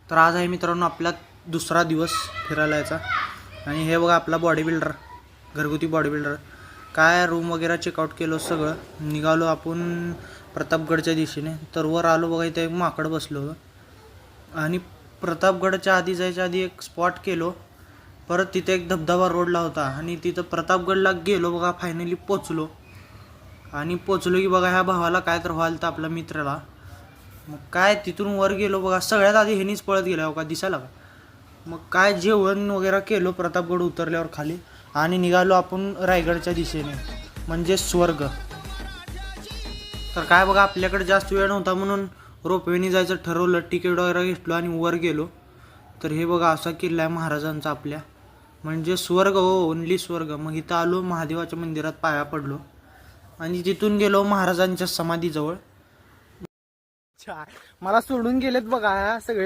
तर आज आहे मित्रांनो आपला दुसरा दिवस फिरायला यायचा आणि हे बघा आपला बॉडी बिल्डर, घरगुती बॉडी बिल्डर. काय रूम वगैरे चेकआउट केलं, सगळं निघालो आपण प्रतापगडच्या दिशेने. तर वर आलो बघा, इथे एक माकड बसलो आणि प्रतापगडच्या आधी जायच्या आधी एक स्पॉट केलो. परत तिथे एक धबधबा रोडला होता आणि तिथं प्रतापगडला गेलो बघा. फायनली पोचलो आणि पोचलो की बघा ह्या भावाला काय तर व्हायला तर आपल्या मित्राला. मग काय तिथून वर गेलो बघा, सगळ्यात आधी ह्यानीच पळत गेला हो का, दिसायला का. मग काय जेवण वगैरे केलो प्रतापगड उतरल्यावर खाली आणि निघालो आपण रायगडच्या दिशेने, म्हणजे स्वर्ग. तर काय बघा आपल्याकडे जास्त वेळ नव्हता म्हणून रोपवेने जायचं ठरवलं, तिकीट वगैरे घेतलो आणि वर गेलो. तर हे बघा असा किल्ला आहे महाराजांचा आपल्या, म्हणजे स्वर्ग हो, ओनली स्वर्ग. मग इथं आलो महादेवाच्या मंदिरात पाया पडलो आणि तिथून गेलो महाराजांच्या समाधीजवळ. मला सोडून गेलेत बघा सगळे.